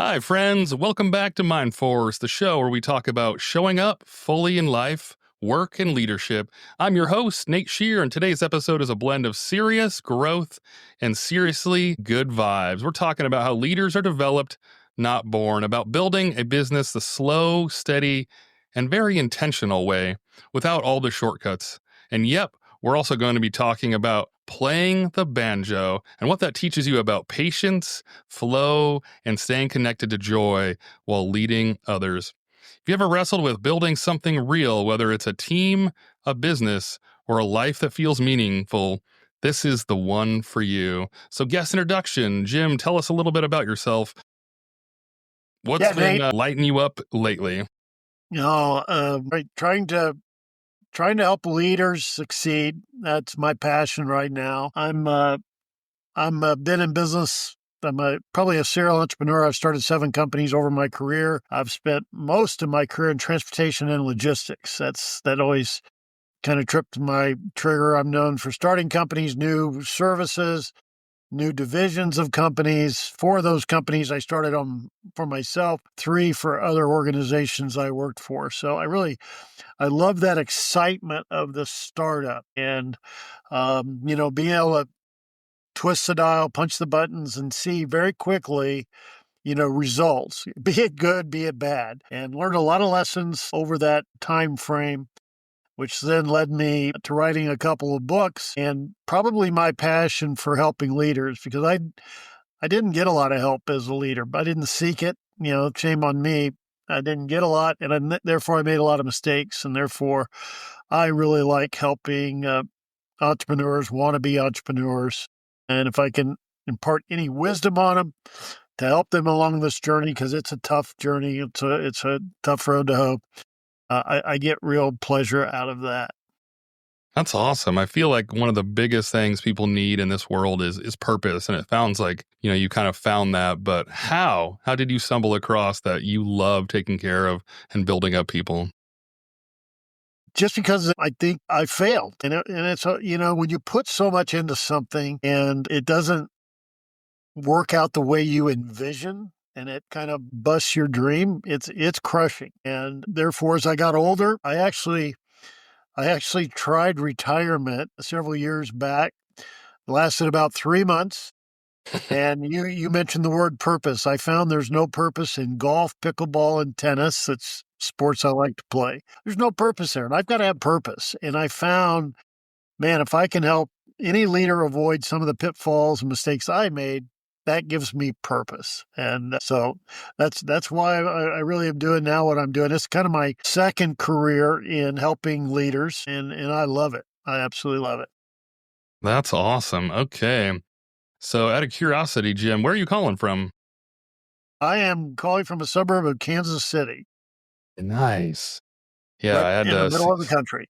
Hi, friends. Welcome back to Mind Force, the show where we talk about showing up fully in life, work, and leadership. I'm your host, Nate Shear, and today's episode is a blend of serious growth and seriously good vibes. We're talking about how leaders are developed, not born, about building a business the slow, steady, and very intentional way without all the shortcuts. And yep, we're also going to be talking about playing the banjo and what that teaches you about patience, flow, and staying connected to joy while leading others. If you ever wrestled with building something real, whether it's a team, a business, or a life that feels meaningful, this is the one for you. So, guest introduction. Jim, tell us a little bit about yourself. What's been Nate. lighting you up lately? Trying to help leaders succeed. That's my passion right now. I'm been in business. Probably a serial entrepreneur. I've started 7 companies over my career. I've spent most of my career in transportation and logistics. That always kind of tripped my trigger. I'm known for starting companies, new services, new divisions of companies. 4 of those companies I started on for myself, 3 for other organizations I worked for. So I love that excitement of the startup and, being able to twist the dial, punch the buttons, and see very quickly, results, be it good, be it bad, and learned a lot of lessons over that time frame, which then led me to writing a couple of books and probably my passion for helping leaders, because I didn't get a lot of help as a leader. I didn't seek it, shame on me. I didn't get a lot, and therefore I made a lot of mistakes, and therefore I really like helping entrepreneurs, wannabe entrepreneurs, and if I can impart any wisdom on them to help them along this journey, because it's a tough journey, it's a tough road to hoe. I get real pleasure out of that. That's awesome. I feel like one of the biggest things people need in this world is purpose. And it sounds like, you kind of found that, but how? How did you stumble across that you love taking care of and building up people? Just because I think I failed. And it's, when you put so much into something and it doesn't work out the way you envision, and it kind of busts your dream, it's crushing. And therefore, as I got older, I actually tried retirement several years back. It lasted about 3 months. And you mentioned the word purpose. I found there's no purpose in golf, pickleball, and tennis. It's sports I like to play. There's no purpose there, and I've got to have purpose. And I found, man, if I can help any leader avoid some of the pitfalls and mistakes I made, that gives me purpose. And so that's why I really am doing now what I'm doing. It's kind of my second career in helping leaders, and I love it. I absolutely love it. That's awesome. Okay. So out of curiosity, Jim, where are you calling from? I am calling from a suburb of Kansas City, Nice. Yeah, right I had in the to middle of the country.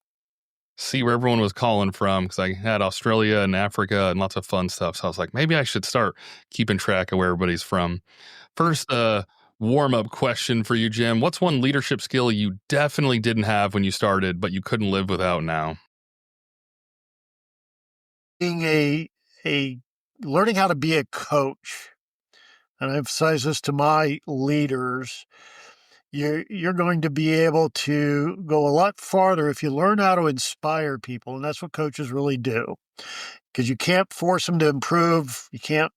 see where everyone was calling from because I had Australia and Africa and lots of fun stuff. So I was like, maybe I should start keeping track of where everybody's from. First, warm-up question for you, Jim. What's one leadership skill you definitely didn't have when you started, but you couldn't live without now? Being a learning how to be a coach, and I emphasize this to my leaders, you're going to be able to go a lot farther if you learn how to inspire people, and that's what coaches really do. Because you can't force them to improve, you can't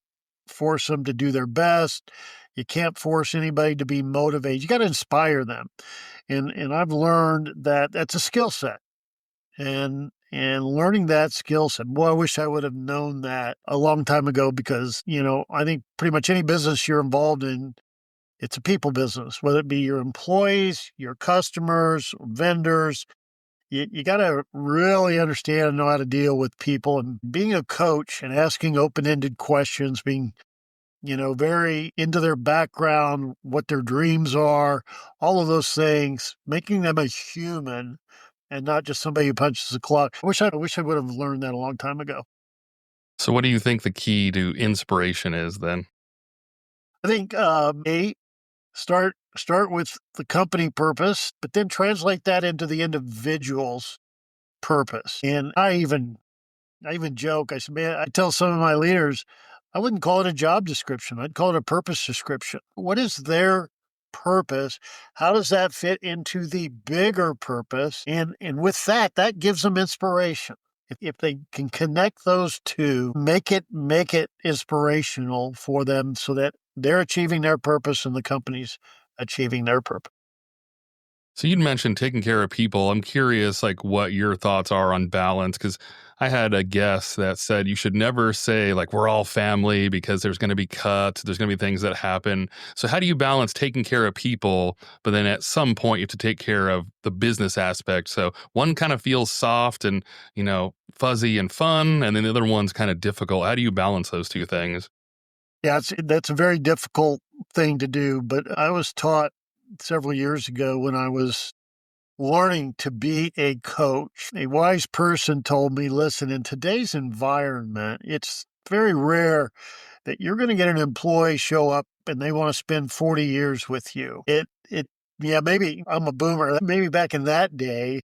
force them to do their best, you can't force anybody to be motivated. You got to inspire them, and I've learned that that's a skill set. And learning that skill set, boy, I wish I would have known that a long time ago, because, I think pretty much any business you're involved in, it's a people business, whether it be your employees, your customers, vendors. You got to really understand and know how to deal with people. And being a coach and asking open-ended questions, being, very into their background, what their dreams are, all of those things, making them a human and not just somebody who punches the clock. I wish I would have learned that a long time ago. So what do you think the key to inspiration is then? I think start with the company purpose, but then translate that into the individual's purpose. And I even joke. I said, man, I tell some of my leaders, I wouldn't call it a job description. I'd call it a purpose description. What is their purpose? How does that fit into the bigger purpose? And with that, that gives them inspiration. If they can connect those two, make it inspirational for them so that they're achieving their purpose and the company's achieving their purpose. So you'd mentioned taking care of people. I'm curious, like, what your thoughts are on balance, because I had a guest that said you should never say, like, we're all family, because there's going to be cuts, there's going to be things that happen. So how do you balance taking care of people, but then at some point you have to take care of the business aspect? So one kind of feels soft and, fuzzy and fun, and then the other one's kind of difficult. How do you balance those two things? Yeah, that's a very difficult thing to do, but I was taught several years ago when I was learning to be a coach. A wise person told me, listen, in today's environment, it's very rare that you're going to get an employee show up and they want to spend 40 years with you. Yeah, maybe I'm a boomer, maybe back in that day,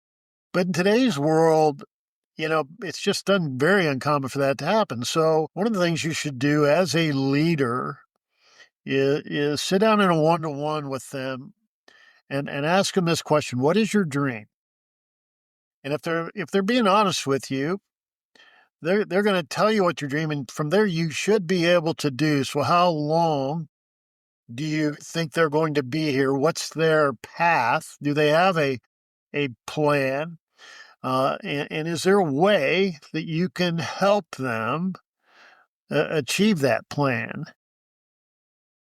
but in today's world, it's just very uncommon for that to happen. So one of the things you should do as a leader is sit down in a one-to-one with them and ask them this question: what is your dream? And if they're being honest with you, they're going to tell you what your dream, and from there you should be able to do. So how long do you think they're going to be here? What's their path? Do they have a plan? And is there a way that you can help them achieve that plan?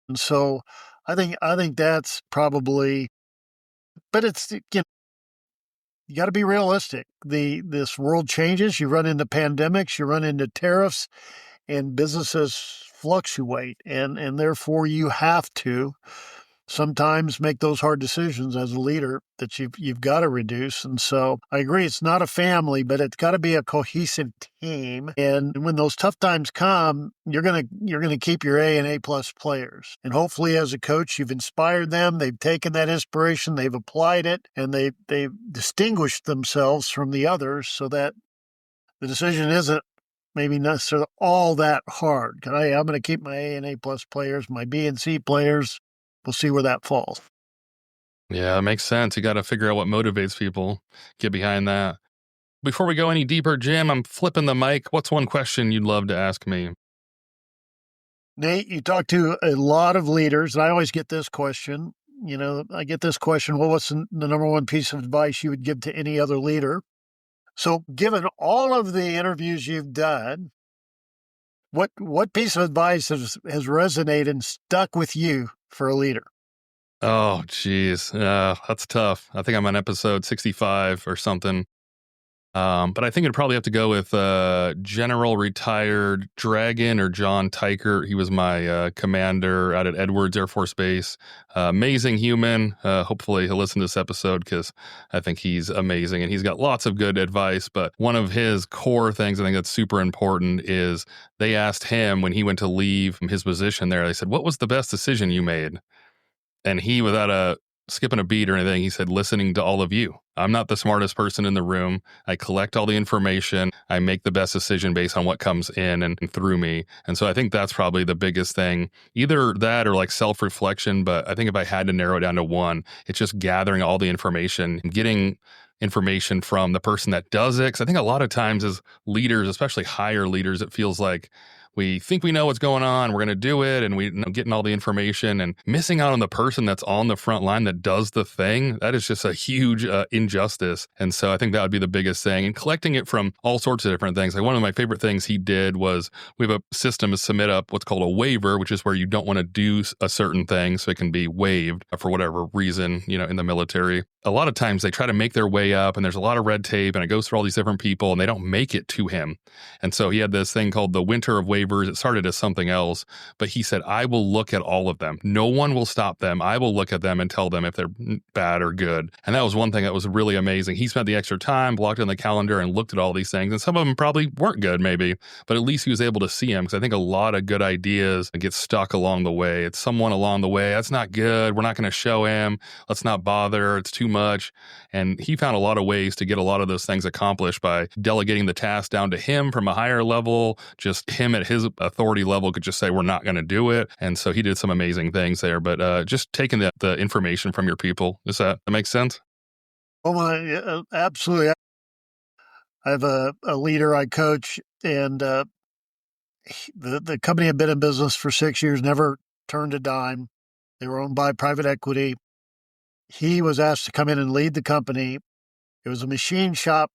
And so I think that's probably, but it's, you got to be realistic. This world changes. You run into pandemics, you run into tariffs, and businesses fluctuate, and therefore you have to sometimes make those hard decisions as a leader that you've got to reduce. And so I agree, it's not a family, but it's got to be a cohesive team. And when those tough times come, you're gonna keep your A and A plus players. And hopefully, as a coach, you've inspired them. They've taken that inspiration, they've applied it, and they've distinguished themselves from the others, so that the decision isn't maybe necessarily all that hard. I'm going to keep my A and A plus players, my B and C players. We'll see where that falls. Yeah, it makes sense. You got to figure out what motivates people. Get behind that. Before we go any deeper, Jim, I'm flipping the mic. What's one question you'd love to ask me? Nate, you talk to a lot of leaders, and I always get this question. I get this question: well, what's the number one piece of advice you would give to any other leader? So given all of the interviews you've done, what piece of advice has resonated and stuck with you for a leader? Oh, geez. That's tough. I think I'm on episode 65 or something. But I think it'd probably have to go with General Retired Dragon or John Tykert. He was my commander out at Edwards Air Force Base. Amazing human. Hopefully he'll listen to this episode because I think he's amazing and he's got lots of good advice. But one of his core things I think that's super important is they asked him when he went to leave his position there, they said, what was the best decision you made? And he, without skipping a beat or anything, he said, listening to all of you. I'm not the smartest person in the room. I collect all the information. I make the best decision based on what comes in and through me. And so I think that's probably the biggest thing, either that or like self-reflection. But I think if I had to narrow it down to one, it's just gathering all the information and getting information from the person that does it. Because I think a lot of times as leaders, especially higher leaders, it feels like we think we know what's going on, we're going to do it, and we're getting all the information and missing out on the person that's on the front line that does the thing. That is just a huge injustice. And so I think that would be the biggest thing. And collecting it from all sorts of different things. Like one of my favorite things he did was we have a system to submit up what's called a waiver, which is where you don't want to do a certain thing, so it can be waived for whatever reason, in the military. A lot of times they try to make their way up and there's a lot of red tape and it goes through all these different people and they don't make it to him. And so he had this thing called the Winter of Waivers. It started as something else, but he said, I will look at all of them. No one will stop them. I will look at them and tell them if they're bad or good. And that was one thing that was really amazing. He spent the extra time, blocked it in the calendar and looked at all these things. And some of them probably weren't good maybe, but at least he was able to see them. Because I think a lot of good ideas get stuck along the way. It's someone along the way. That's not good. We're not going to show him. Let's not bother. It's too much. And he found a lot of ways to get a lot of those things accomplished by delegating the task down to him from a higher level, just him at his authority level could just say, we're not going to do it. And so he did some amazing things there. But just taking the information from your people, does that make sense? Oh, absolutely. I have a leader I coach, and the company had been in business for 6 years, never turned a dime. They were owned by private equity. He was asked to come in and lead the company. It was a machine shop.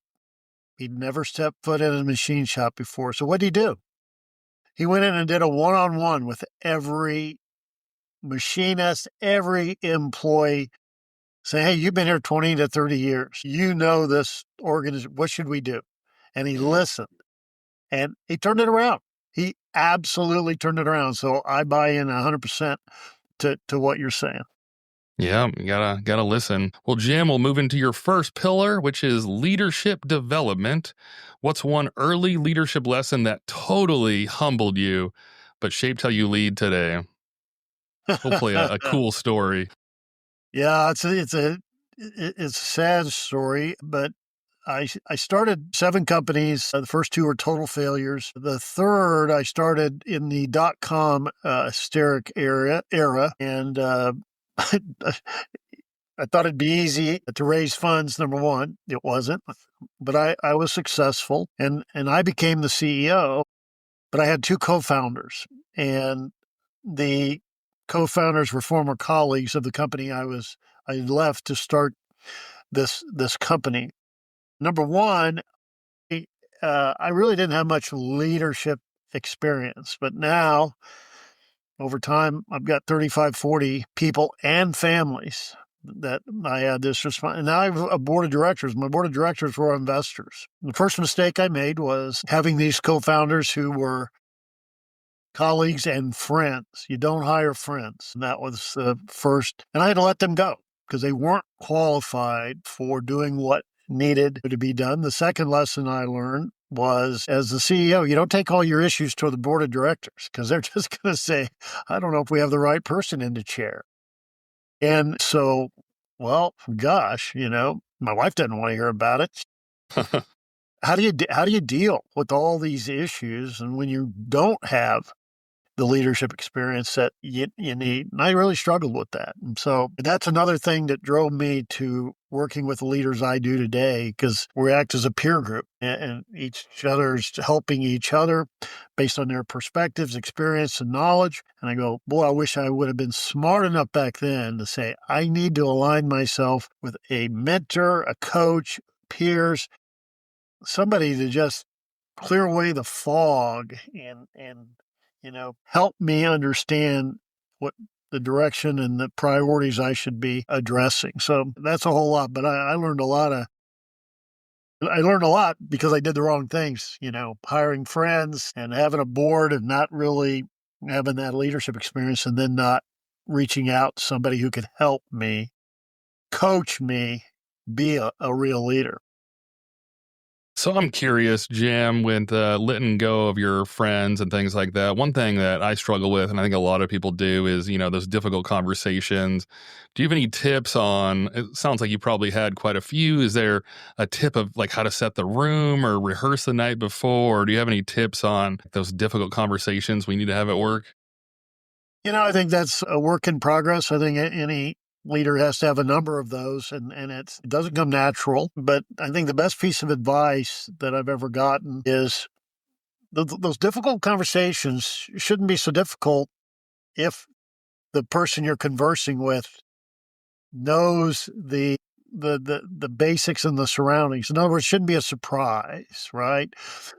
He'd never stepped foot in a machine shop before. So what did he do? He went in and did a one-on-one with every machinist, every employee, saying, hey, you've been here 20 to 30 years. You know this organization. What should we do? And he listened, and he turned it around. He absolutely turned it around. So I buy in 100% to what you're saying. Yeah, you gotta listen. Well, Jim, we'll move into your first pillar, which is leadership development. What's one early leadership lesson that totally humbled you, but shaped how you lead today? Hopefully, a cool story. Yeah, it's a sad story, but I started 7 companies. The first 2 were total failures. The third I started in the .com hysteric era, and I thought it'd be easy to raise funds. Number one, it wasn't, but I was successful, and I became the CEO. But I had 2 co-founders, and the co-founders were former colleagues of the company I left to start this company. Number one, I really didn't have much leadership experience, but now over time, I've got 35, 40 people and families that I had this response. And now I have a board of directors. My board of directors were investors. The first mistake I made was having these co-founders who were colleagues and friends. You don't hire friends. And that was the first. And I had to let them go because they weren't qualified for doing what needed to be done. The second lesson I learned was, as the CEO, you don't take all your issues to the board of directors because they're just going to say, I don't know if we have the right person in the chair. And so, well, gosh, my wife doesn't want to hear about it. How do you deal with all these issues, and when you don't have the leadership experience that you need? And I really struggled with that. And so that's another thing that drove me to working with the leaders I do today, because we act as a peer group, and each other's helping each other based on their perspectives, experience, and knowledge. And I go, boy, I wish I would have been smart enough back then to say, I need to align myself with a mentor, a coach, peers, somebody to just clear away the fog and help me understand what the direction and the priorities I should be addressing. So that's a whole lot, but I learned a lot because I did the wrong things, hiring friends and having a board and not really having that leadership experience, and then not reaching out to somebody who could help me, coach me, be a real leader. So I'm curious, Jim, with letting go of your friends and things like that. One thing that I struggle with, and I think a lot of people do, is, those difficult conversations. Do you have any tips on, it sounds like you probably had quite a few. Is there a tip of like how to set the room or rehearse the night before? Or do you have any tips on those difficult conversations we need to have at work? I think that's a work in progress. I think any leader has to have a number of those, and it doesn't come natural. But I think the best piece of advice that I've ever gotten is those difficult conversations shouldn't be so difficult if the person you're conversing with knows the basics and the surroundings. In other words, it shouldn't be a surprise, right?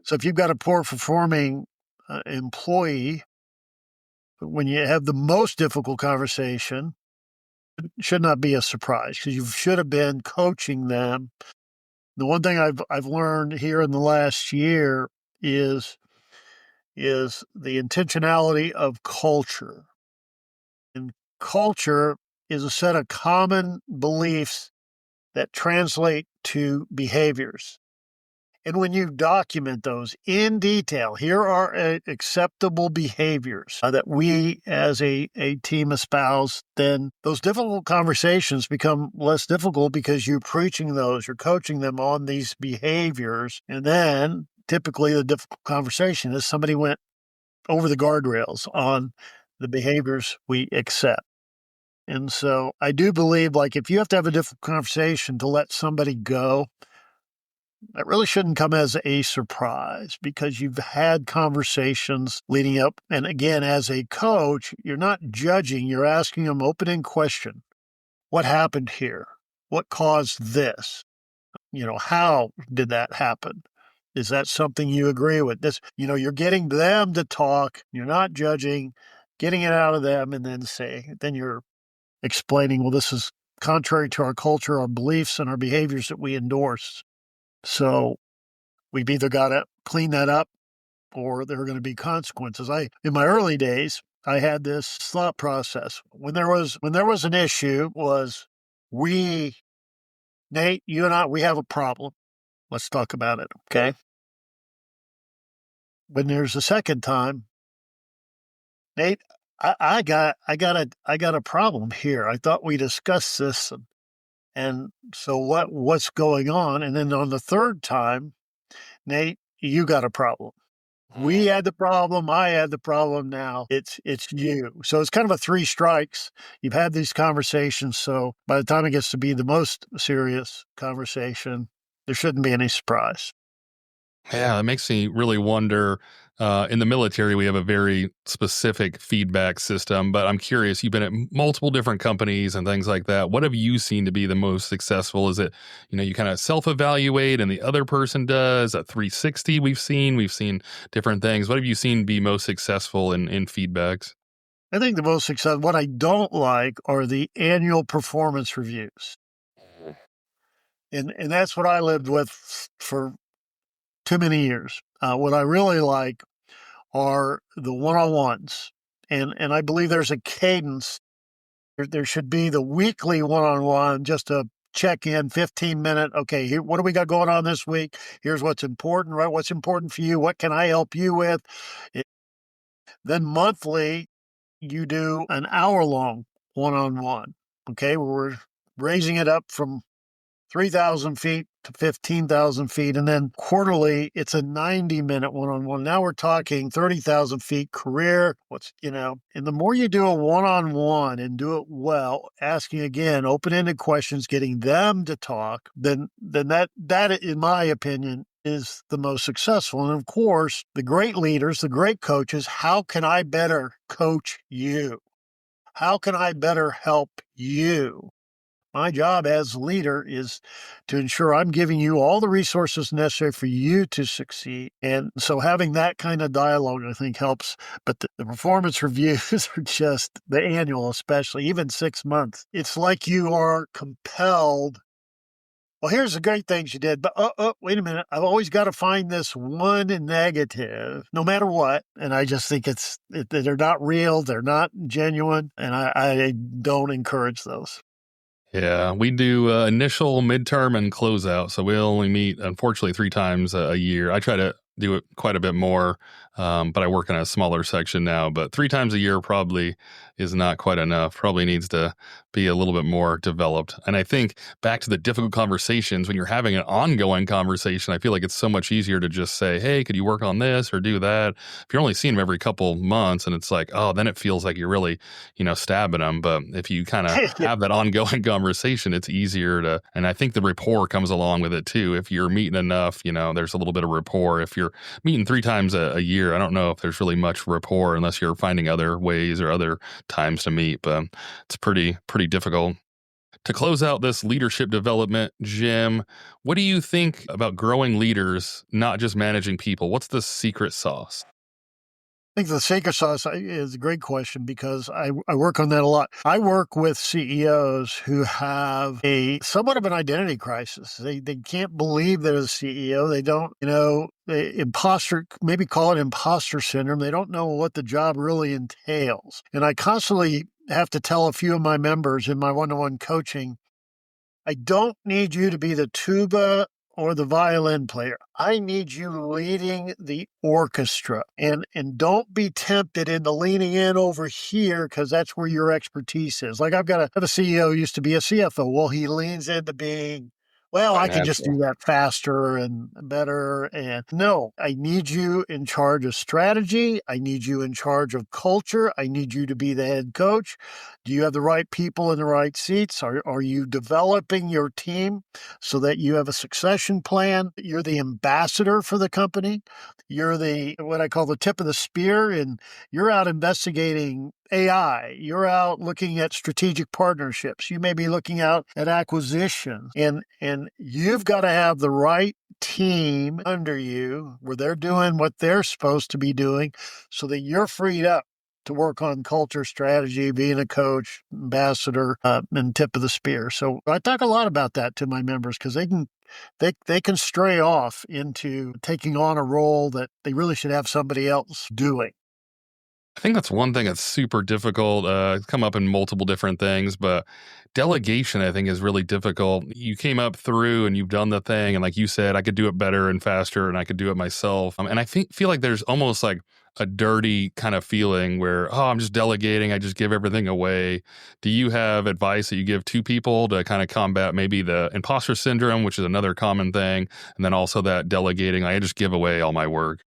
So if you've got a poor performing employee, when you have the most difficult conversation, should not be a surprise because you should have been coaching them. The one thing I've learned here in the last year is the intentionality of culture. And culture is a set of common beliefs that translate to behaviors. And when you document those in detail, here are acceptable behaviors that we as a team espouse, then those difficult conversations become less difficult because you're preaching those, you're coaching them on these behaviors. And then typically the difficult conversation is somebody went over the guardrails on the behaviors we accept. And so I do believe, like, if you have to have a difficult conversation to let somebody go, that really shouldn't come as a surprise because you've had conversations leading up. And again, as a coach, you're not judging, you're asking them open-ended question. What happened here? What caused this? How did that happen? Is that something you agree with? You're getting them to talk. You're not judging, getting it out of them, and then you're explaining, well, this is contrary to our culture, our beliefs, and our behaviors that we endorse. So we've either got to clean that up or there are going to be consequences. In my early days, I had this thought process. When there was an issue, Nate, you and I, we have a problem. Let's talk about it, okay? When there's a second time, Nate, I got a problem here. I thought we discussed this, and so what's going on? And then on the third time, Nate, you got a problem. We had the problem. I had the problem. Now it's you. So it's kind of a 3 strikes. You've had these conversations. So by the time it gets to be the most serious conversation, there shouldn't be any surprise. Yeah, it makes me really wonder. In the military, we have a very specific feedback system, but I'm curious, you've been at multiple different companies and things like that. What have you seen to be the most successful? Is it, you kind of self-evaluate and the other person does a 360 we've seen different things. What have you seen be most successful in feedbacks? I think the most successful, what I don't like are the annual performance reviews. And that's what I lived with for too many years. What I really like are the one-on-ones. And I believe there's a cadence. There should be the weekly one-on-one, just a check-in, 15-minute, okay, here, what do we got going on this week? Here's what's important, right? What's important for you? What can I help you with? Then monthly, you do an hour-long one-on-one, okay? We're raising it up from 3,000 feet to 15,000 feet. And then quarterly, it's a 90-minute one-on-one. Now we're talking 30,000 feet career. And the more you do a one-on-one and do it well, asking again, open-ended questions, getting them to talk, then that, in my opinion, is the most successful. And of course, the great leaders, the great coaches, how can I better coach you? How can I better help you? My job as a leader is to ensure I'm giving you all the resources necessary for you to succeed. And so having that kind of dialogue, I think, helps. But the performance reviews are just the annual, especially even 6 months. It's like you are compelled. Well, here's the great things you did, but wait a minute. I've always got to find this one negative, no matter what. And I just think they're not real, they're not genuine, and I don't encourage those. Yeah, we do initial, midterm, and closeout. So we'll only meet, unfortunately, 3 times a year. I try to do it quite a bit more, but I work in a smaller section now. But 3 times a year probably is not quite enough. Probably needs to be a little bit more developed. And I think back to the difficult conversations, when you're having an ongoing conversation, I feel like it's so much easier to just say, hey, could you work on this or do that? If you're only seeing them every couple months and it's like, oh, then it feels like you're really, stabbing them. But if you kind of have that ongoing conversation, it's easier to, and I think the rapport comes along with it too. If you're meeting enough, there's a little bit of rapport. If you're meeting 3 times a year, I don't know if there's really much rapport unless you're finding other ways or other times to meet, but it's pretty difficult. To close out this leadership development, Jim, what do you think about growing leaders, not just managing people? What's the secret sauce? I think the secret sauce is a great question because I work on that a lot. I work with CEOs who have a somewhat of an identity crisis. They can't believe they're the CEO. They don't, maybe call it imposter syndrome. They don't know what the job really entails. And I constantly have to tell a few of my members in my one-to-one coaching, I don't need you to be the tuba or the violin player. I need you leading the orchestra. And don't be tempted into leaning in over here because that's where your expertise is. Like I've got a CEO who used to be a CFO. Well, he leans into being Well, I can just financial. do that faster and better. And no, I need you in charge of strategy. I need you in charge of culture. I need you to be the head coach. Do you have the right people in the right seats? Are you developing your team so that you have a succession plan? You're the ambassador for the company. You're the what I call the tip of the spear, and you're out investigating AI. You're out looking at strategic partnerships. You may be looking out at acquisitions, and you've got to have the right team under you where they're doing what they're supposed to be doing so that you're freed up to work on culture, strategy, being a coach, ambassador, and tip of the spear. So I talk a lot about that to my members because they can stray off into taking on a role that they really should have somebody else doing. I think that's one thing that's super difficult. It's come up in multiple different things, but delegation, I think, is really difficult. You came up through and you've done the thing, and like you said, I could do it better and faster, and I could do it myself. And I feel like there's almost like a dirty kind of feeling where, oh, I'm just delegating, I just give everything away. Do you have advice that you give to people to kind of combat maybe the imposter syndrome, which is another common thing, and then also that delegating, I just give away all my work?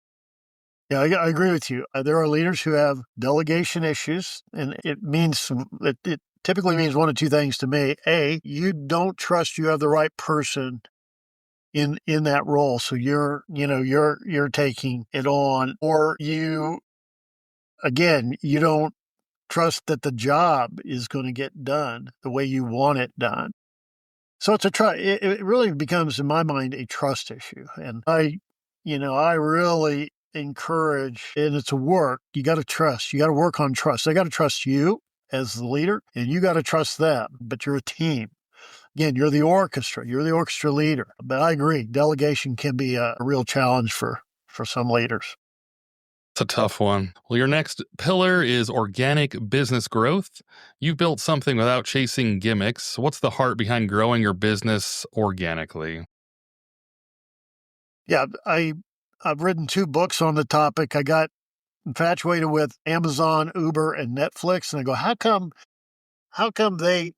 Yeah, I agree with you. There are leaders who have delegation issues, and it typically means one of two things to me. A, you don't trust you have the right person in that role, so you're taking it on, or you don't trust that the job is going to get done the way you want it done. So it's a it really becomes, in my mind, a trust issue. And I really encourage, and it's a work, you got to trust, you got to work on trust. They got to trust you as the leader, and you got to trust them, but you're a team. Again, you're the orchestra leader. But I agree, delegation can be a real challenge for some leaders. It's a tough one. Well, your next pillar is organic business growth. You've built something without chasing gimmicks. What's the heart behind growing your business organically? Yeah, I've written 2 books on the topic. I got infatuated with Amazon, Uber, and Netflix, and I go, how come they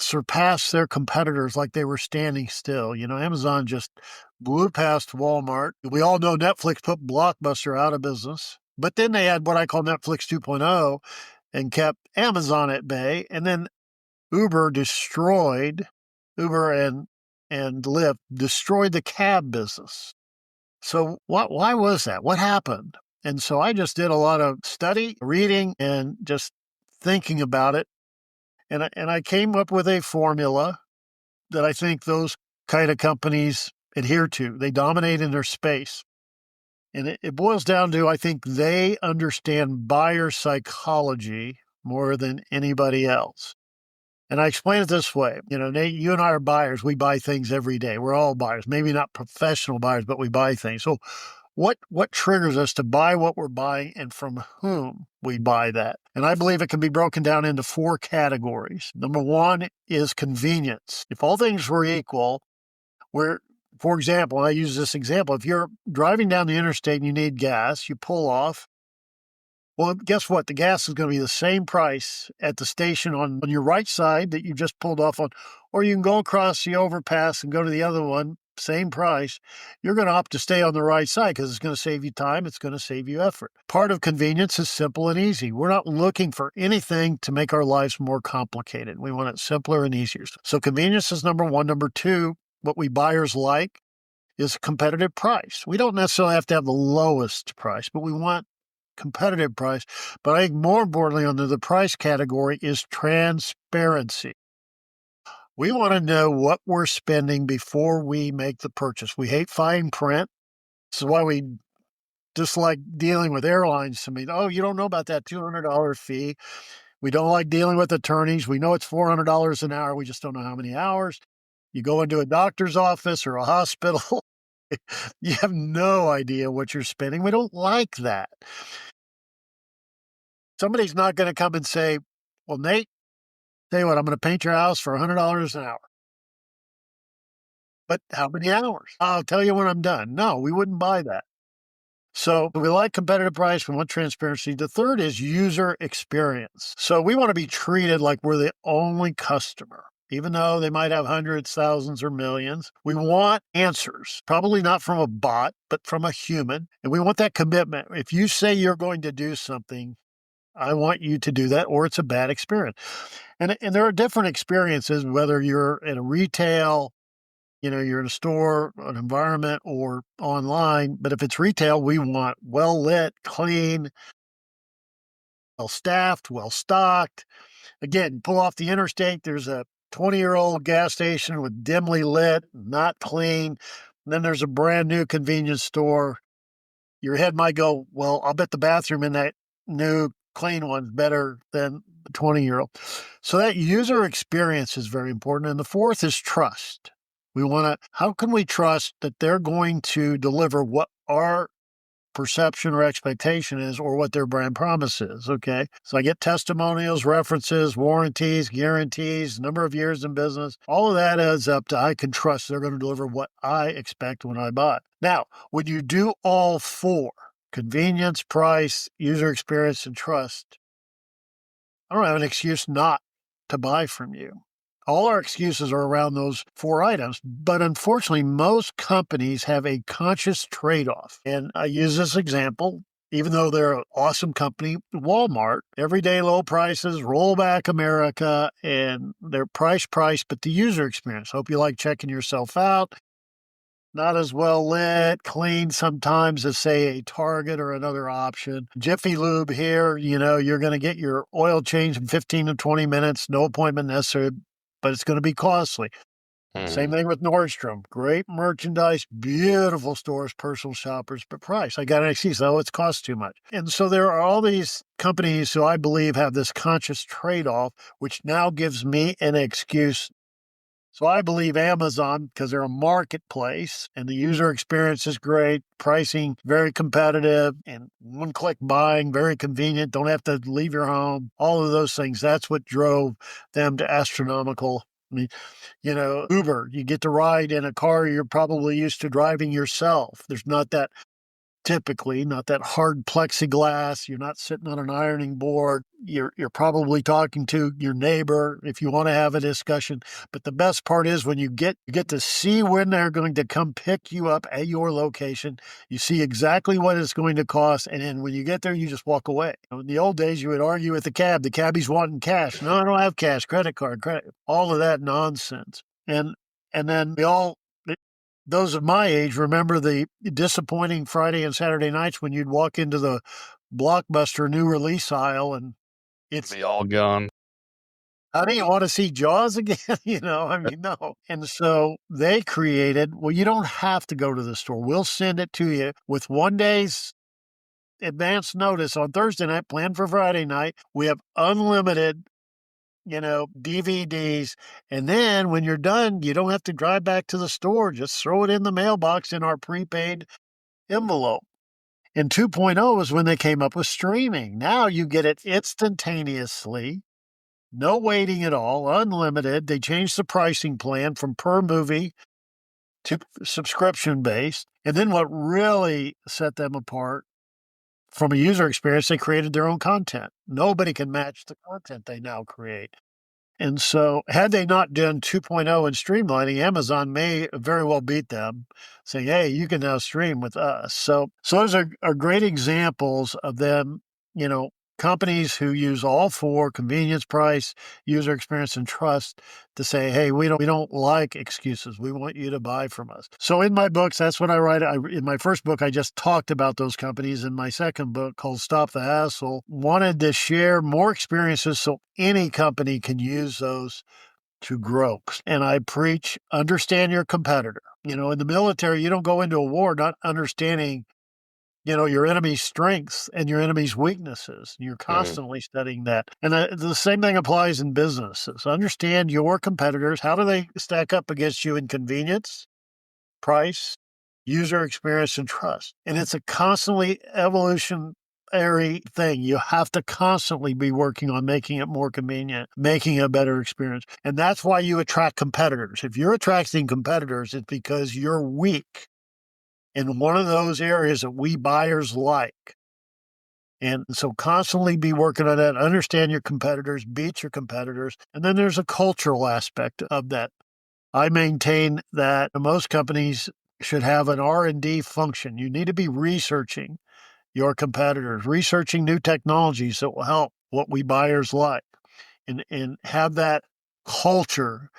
surpass their competitors like they were standing still? Amazon just blew past Walmart. We all know Netflix put Blockbuster out of business, but then they had what I call Netflix 2.0 and kept Amazon at bay. And then Uber destroyed Uber and Lyft destroyed the cab business. So why was that? What happened? And so I just did a lot of study, reading, and just thinking about it. And I came up with a formula that I think those kind of companies adhere to. They dominate in their space. And it boils down to, I think they understand buyer psychology more than anybody else. And I explain it this way. Nate, you and I are buyers. We buy things every day. We're all buyers. Maybe not professional buyers, but we buy things. So what triggers us to buy what we're buying and from whom we buy that? And I believe it can be broken down into 4 categories. Number 1 is convenience. If all things were equal, for example, I use this example, if you're driving down the interstate and you need gas, you pull off. Well, guess what? The gas is going to be the same price at the station on your right side that you just pulled off on, or you can go across the overpass and go to the other one, same price. You're going to opt to stay on the right side because it's going to save you time. It's going to save you effort. Part of convenience is simple and easy. We're not looking for anything to make our lives more complicated. We want it simpler and easier. So convenience is number 1. Number 2, what we buyers like is competitive price. We don't necessarily have to have the lowest price, but we want competitive price. But I think more importantly, under the price category is transparency. We want to know what we're spending before we make the purchase. We hate fine print. This is why we dislike dealing with airlines. I mean, oh, you don't know about that $200 fee. We don't like dealing with attorneys. We know it's $400 an hour. We just don't know how many hours. You go into a doctor's office or a hospital, you have no idea what you're spending. We don't like that. Somebody's not going to come and say, well, Nate, tell you what, I'm going to paint your house for $100 an hour. But how many hours? I'll tell you when I'm done. No, we wouldn't buy that. So we like competitive price. We want transparency. The third is user experience. So we want to be treated like we're the only customer. even though they might have hundreds, thousands, or millions. We want answers, probably not from a bot, but from a human. And we want that commitment. If you say you're going to do something, I want you to do that, or it's a bad experience. And there are different experiences, whether you're in a retail, you're in a store, an environment, or online. But if it's retail, we want well lit, clean, well staffed, well stocked. Again, pull off the interstate, there's a 20-year-old gas station with dimly lit, not clean. And then there's a brand new convenience store. Your head might go, well, I'll bet the bathroom in that new clean one's better than the 20-year-old. So that user experience is very important. And the fourth is trust. How can we trust that they're going to deliver what our perception or expectation is, or what their brand promise is? Okay. So I get testimonials, references, warranties, guarantees, number of years in business. All of that adds up to I can trust they're going to deliver what I expect when I buy. Now, when you do all four, convenience, price, user experience, and trust, I don't have an excuse not to buy from you. All our excuses are around those four items, but unfortunately, most companies have a conscious trade-off. And I use this example, even though they're an awesome company, Walmart, everyday low prices, rollback America, and they're price, but the user experience. Hope you like checking yourself out. Not as well lit, clean sometimes as, say, a Target or another option. Jiffy Lube here, you're going to get your oil change in 15 to 20 minutes, no appointment necessary, but it's going to be costly. Same thing with Nordstrom. Great merchandise, beautiful stores, personal shoppers, but price. I got an excuse. Oh, it's cost too much. And so there are all these companies who I believe have this conscious trade-off, which now gives me an excuse. So I believe Amazon, because they're a marketplace and the user experience is great, pricing very competitive, and one-click buying, very convenient, don't have to leave your home, all of those things. That's what drove them to astronomical. I mean, Uber, you get to ride in a car you're probably used to driving yourself. There's not that hard plexiglass. You're not sitting on an ironing board. You're probably talking to your neighbor if you want to have a discussion. But the best part is when you get to see when they're going to come pick you up at your location. You see exactly what it's going to cost. And then when you get there, you just walk away. In the old days, you would argue with the cab. The cabbie's wanting cash. No, I don't have cash. Credit card, all of that nonsense. And then those of my age remember the disappointing Friday and Saturday nights when you'd walk into the Blockbuster new release aisle and it's Be all gone. I didn't want to see Jaws again, no. And so they created, well, you don't have to go to the store. We'll send it to you with 1 day's advance notice on Thursday night, planned for Friday night. We have unlimited DVDs. And then when you're done, you don't have to drive back to the store. Just throw it in the mailbox in our prepaid envelope. And 2.0 is when they came up with streaming. Now you get it instantaneously, no waiting at all, unlimited. They changed the pricing plan from per movie to subscription based. And then what really set them apart from a user experience, they created their own content. Nobody can match the content they now create. And so had they not done 2.0 and streamlining, Amazon may very well beat them, saying, hey, you can now stream with us. So those are great examples of them, companies who use all four: convenience, price, user experience, and trust, to say, hey, we don't like excuses. We want you to buy from us. So in my books, that's what I write. In my first book, I just talked about those companies. In my second book, called Stop the Hassle, wanted to share more experiences so any company can use those to grow. And I preach, understand your competitor. In the military, you don't go into a war not understanding your enemy's strengths and your enemy's weaknesses. You're constantly studying that. And the same thing applies in businesses. Understand your competitors. How do they stack up against you in convenience, price, user experience, and trust? And it's a constantly evolutionary thing. You have to constantly be working on making it more convenient, making a better experience. And that's why you attract competitors. If you're attracting competitors, it's because you're weak in one of those areas that we buyers like. And so constantly be working on that, understand your competitors, beat your competitors. And then there's a cultural aspect of that. I maintain that most companies should have an R&D function. You need to be researching your competitors, researching new technologies that will help what we buyers like, and have that culture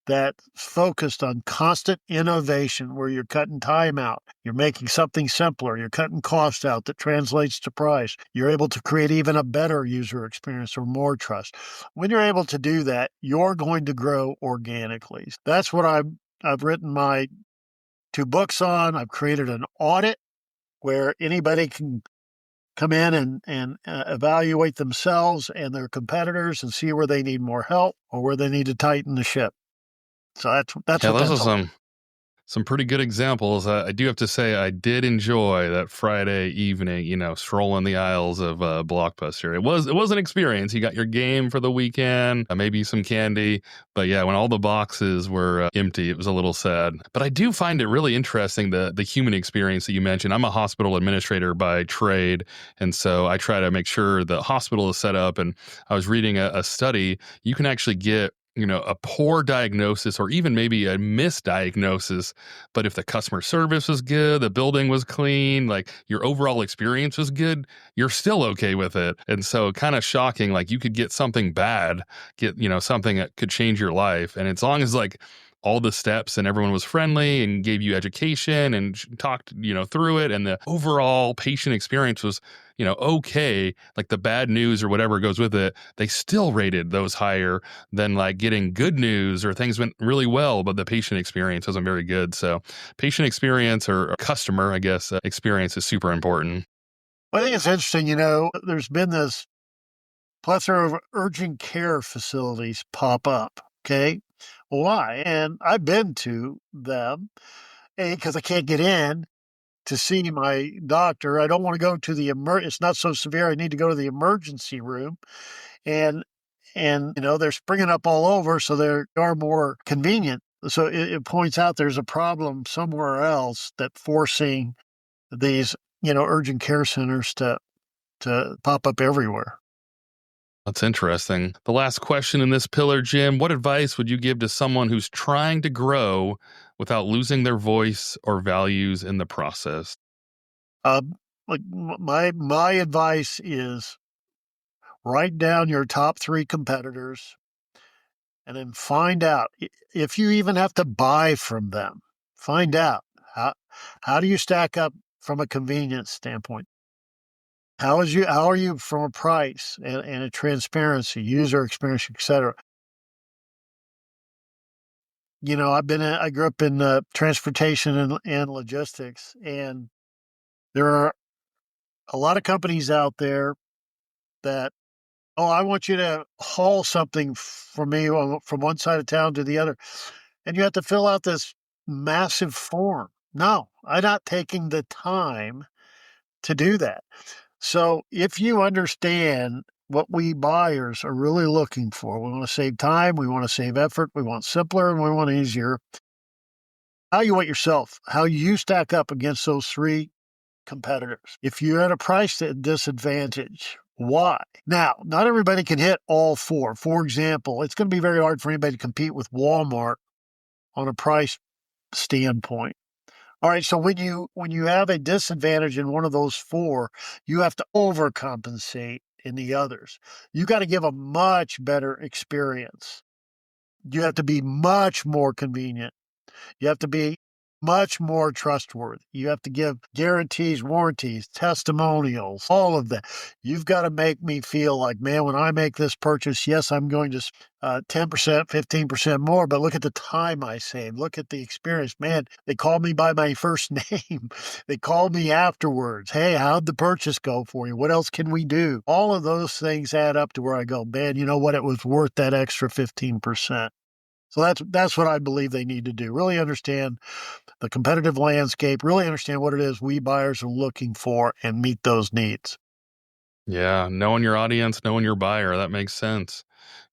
that's focused on constant innovation where you're cutting time out, you're making something simpler, you're cutting cost out that translates to price. You're able to create even a better user experience or more trust. When you're able to do that, you're going to grow organically. That's what I've written my 2 books on. I've created an audit where anybody can come in and evaluate themselves and their competitors and see where they need more help or where they need to tighten the ship. So that's Yeah, what those are that's all. some pretty good examples. I do have to say, I did enjoy that Friday evening, strolling the aisles of Blockbuster. It was an experience. You got your game for the weekend, maybe some candy. But yeah, when all the boxes were empty, it was a little sad. But I do find it really interesting, the human experience that you mentioned. I'm a hospital administrator by trade. And so I try to make sure the hospital is set up. And I was reading a study. You can actually get a poor diagnosis or even maybe a misdiagnosis. But if the customer service was good, the building was clean, like your overall experience was good, you're still okay with it. And so kind of shocking, like you could get something bad, get, something that could change your life. And as long as like all the steps and everyone was friendly and gave you education and talked, through it, and the overall patient experience was, okay, like the bad news or whatever goes with it, they still rated those higher than like getting good news or things went really well, but the patient experience wasn't very good. So patient experience or customer, I guess, experience is super important. I think it's interesting, there's been this plethora of urgent care facilities pop up. Okay. Why? And I've been to them, because I can't get in to see my doctor. I don't want to go to it's not so severe. I need to go to the emergency room. And they're springing up all over, so they are more convenient. So it points out there's a problem somewhere else that forcing these, urgent care centers to pop up everywhere. That's interesting. The last question in this pillar, Jim, what advice would you give to someone who's trying to grow without losing their voice or values in the process? Like my advice is write down your top 3 competitors and then find out if you even have to buy from them. Find out how do you stack up from a convenience standpoint? How are you from a price and a transparency, user experience, etc. I grew up in transportation and logistics, and there are a lot of companies out there that, oh, I want you to haul something for me from one side of town to the other, and you have to fill out this massive form. No, I'm not taking the time to do that. So if you understand what we buyers are really looking for, we want to save time, we want to save effort, we want simpler, and we want easier. Evaluate yourself, how you stack up against those 3 competitors. If you're at a price disadvantage, why? Now, not everybody can hit all 4. For example, it's going to be very hard for anybody to compete with Walmart on a price standpoint. All right, so when you have a disadvantage in one of those 4, you have to overcompensate in the others. You got to give a much better experience. You have to be much more convenient. You have to be much more trustworthy. You have to give guarantees, warranties, testimonials, all of that. You've got to make me feel like, man, when I make this purchase, yes, I'm going to 10%, 15% more, but look at the time I saved. Look at the experience. Man, they called me by my first name. They called me afterwards. Hey, how'd the purchase go for you? What else can we do? All of those things add up to where I go, man, you know what? It was worth that extra 15%. So that's what I believe they need to do. Really understand the competitive landscape, really understand what it is we buyers are looking for and meet those needs. Yeah, knowing your audience, knowing your buyer, that makes sense.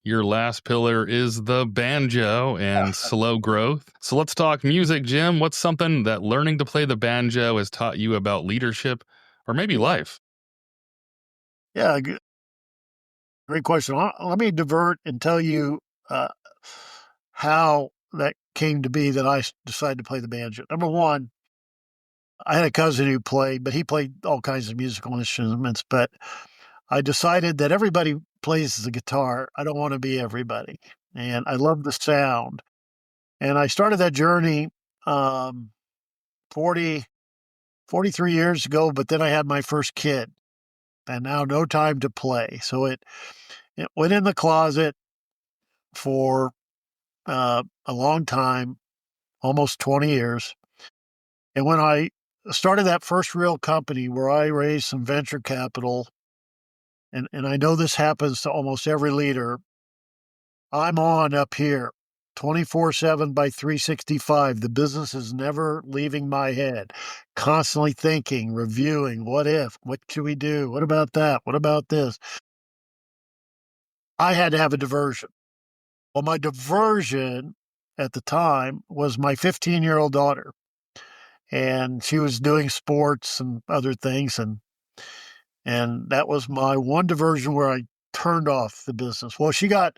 Your last pillar is the banjo and slow growth. So let's talk music, Jim. What's something that learning to play the banjo has taught you about leadership or maybe life? Yeah, great question. Let me divert and tell you uh, how that came to be that decided to play the banjo. Number one, I had a cousin who played, but he played all kinds of musical instruments. But I decided that everybody plays the guitar. I don't want to be everybody. And I love the sound. And I started that journey um, 40, 43 years ago, but then I had my first kid and now no time to play. So it went in the closet for a long time, almost 20 years. And when I started that first real company where I raised some venture capital, and I know this happens to almost every leader, I'm on up here 24/7 by 365. The business is never leaving my head, constantly thinking, reviewing, what if, what should we do? What about that? What about this? I had to have a diversion. Well, my diversion at the time was my 15-year-old daughter. And she was doing sports and other things, and that was my one diversion where I turned off the business. Well, she got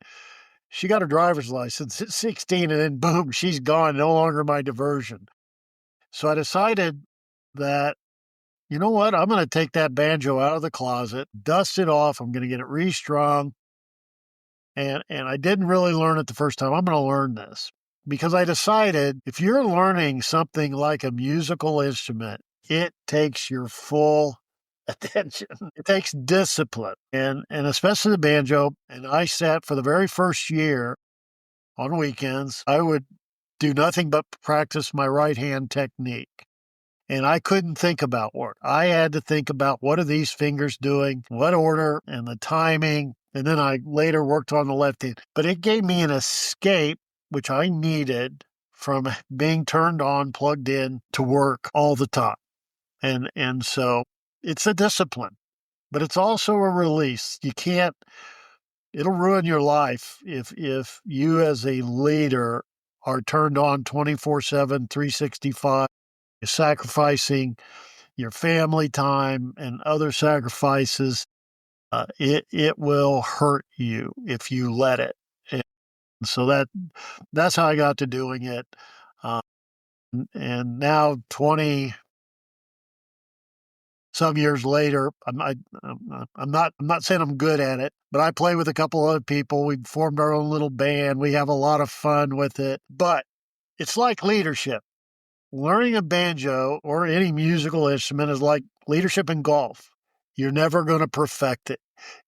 her driver's license at 16, and then boom, she's gone, no longer my diversion. So I decided that, you know what, I'm gonna take that banjo out of the closet, dust it off, I'm gonna get it restrung, and I didn't really learn it the first time. I'm gonna learn this. Because I decided if you're learning something like a musical instrument, it takes your full attention. It takes discipline and especially the banjo. And I sat for the very first year on weekends. I would do nothing but practice my right hand technique. And I couldn't think about work. I had to think about what are these fingers doing, what order, and the timing. And then I later worked on the left hand. But it gave me an escape, which I needed from being turned on, plugged in to work all the time. And so it's a discipline, but it's also a release. You can't, it'll ruin your life if you as a leader are turned on 24/7, 365, sacrificing your family time and other sacrifices. It will hurt you if you let it. And so that's how I got to doing it. Uh, and now 20 some years later, I'm not saying I'm good at it, but I play with a couple other people. We've formed our own little band. We have a lot of fun with it. But it's like leadership. Learning a banjo or any musical instrument is like leadership in golf. You're never going to perfect it.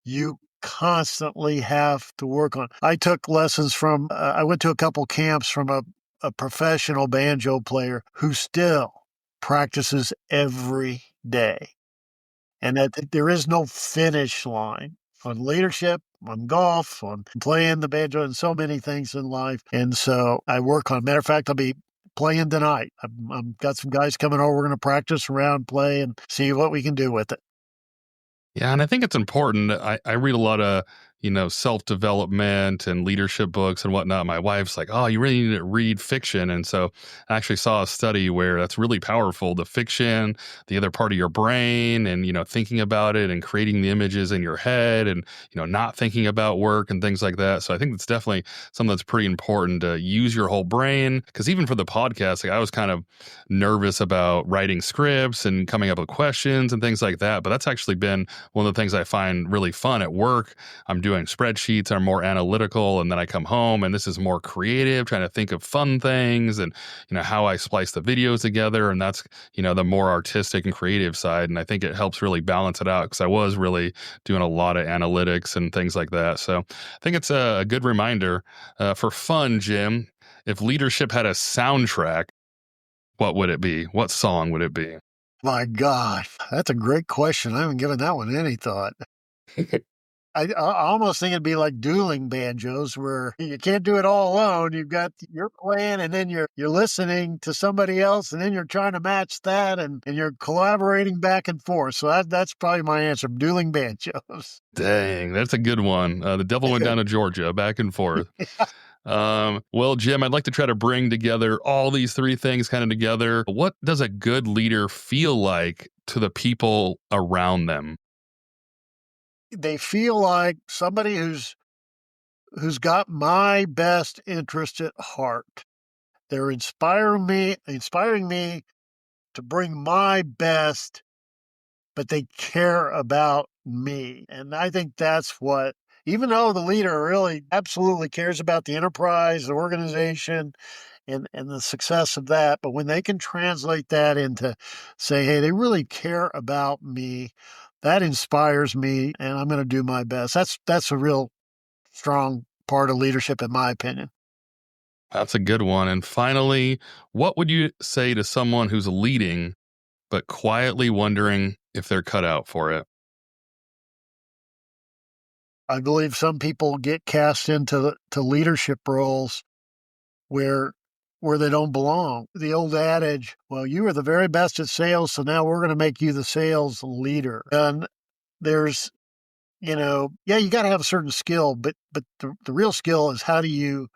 You constantly have to work on. I took lessons from. I went to a couple camps from a professional banjo player who still practices every day, and that there is no finish line on leadership, on golf, on playing the banjo, and so many things in life. And so I work on. Matter of fact, I'll be playing tonight. I've got some guys coming over. We're going to practice around, play, and see what we can do with it. Yeah, and I think it's important. I read a lot of, self-development and leadership books and whatnot. My wife's like, "Oh, you really need to read fiction." And so I actually saw a study where that's really powerful. The fiction, the other part of your brain, and, thinking about it and creating the images in your head and, not thinking about work and things like that. So I think it's definitely something that's pretty important to use your whole brain. Because even for the podcast, like, I was kind of nervous about writing scripts and coming up with questions and things like that. But that's actually been one of the things I find really fun at work. I'm doing spreadsheets, I'm more analytical, and then I come home and this is more creative, trying to think of fun things and, how I splice the videos together. And that's, the more artistic and creative side. And I think it helps really balance it out because I was really doing a lot of analytics and things like that. So I think it's a good reminder for fun, Jim. If leadership had a soundtrack, what would it be? What song would it be? My God, that's a great question. I haven't given that one any thought. I almost think it'd be like dueling banjos where you can't do it all alone. You're playing and then you're listening to somebody else and then you're trying to match that and you're collaborating back and forth. So that's probably my answer. Dueling banjos. Dang, that's a good one. The devil went down to Georgia, back and forth. Well, Jim, I'd like to try to bring together all these three things kind of together. What does a good leader feel like to the people around them? they feel like somebody who's got my best interest at heart. They're inspiring me to bring my best, but they care about me. And I think that's what, even though the leader really absolutely cares about the enterprise, the organization, and the success of that, but when they can translate that into say, hey, they really care about me, that inspires me, and I'm going to do my best. That's a real strong part of leadership, in my opinion. That's a good one. And finally, what would you say to someone who's leading but quietly wondering if they're cut out for it? I believe some people get cast into leadership roles where they don't belong. The old adage, well, you are the very best at sales, so now we're going to make you the sales leader. And there's, yeah, you got to have a certain skill, but the real skill is how do you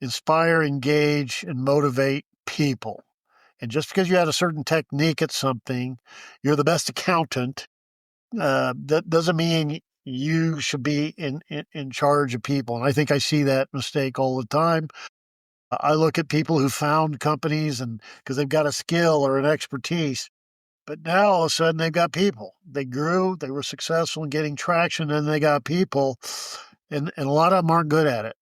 inspire, engage, and motivate people. And just because you had a certain technique at something, you're the best accountant, that doesn't mean you should be in charge of people. And I think I see that mistake all the time. I look at people who found companies and because they've got a skill or an expertise, but now all of a sudden they've got people. They grew, they were successful in getting traction, and they got people, and a lot of them aren't good at it.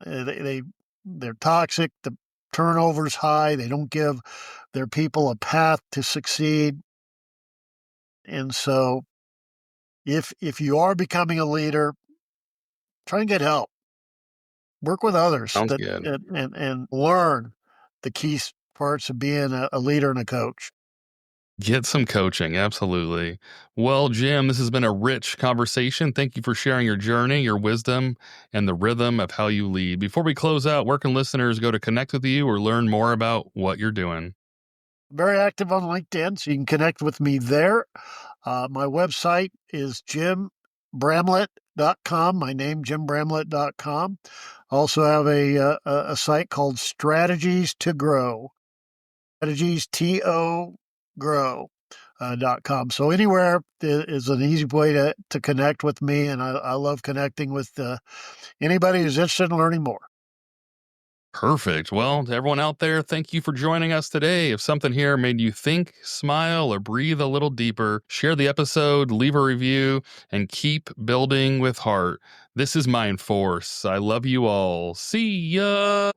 And they're toxic. The turnover's high. They don't give their people a path to succeed. And so, if you are becoming a leader, try and get help. Work with others Sounds that good. and learn the key parts of being a leader and a coach. Get some coaching. Absolutely. Well, Jim, this has been a rich conversation. Thank you for sharing your journey, your wisdom, and the rhythm of how you lead. Before we close out, where can listeners go to connect with you or learn more about what you're doing? Very active on LinkedIn, so you can connect with me there. My website is jimbramlett.com. My name, jimbramlett.com. Also have a site called Strategies to Grow. Strategies, T-O, Grow. .com. So anywhere is an easy way to connect with me, and I love connecting with anybody who's interested in learning more. Perfect. Well, to everyone out there, thank you for joining us today. If something here made you think, smile, or breathe a little deeper, share the episode, leave a review, and keep building with heart. This is Mind Force. I love you all. See ya.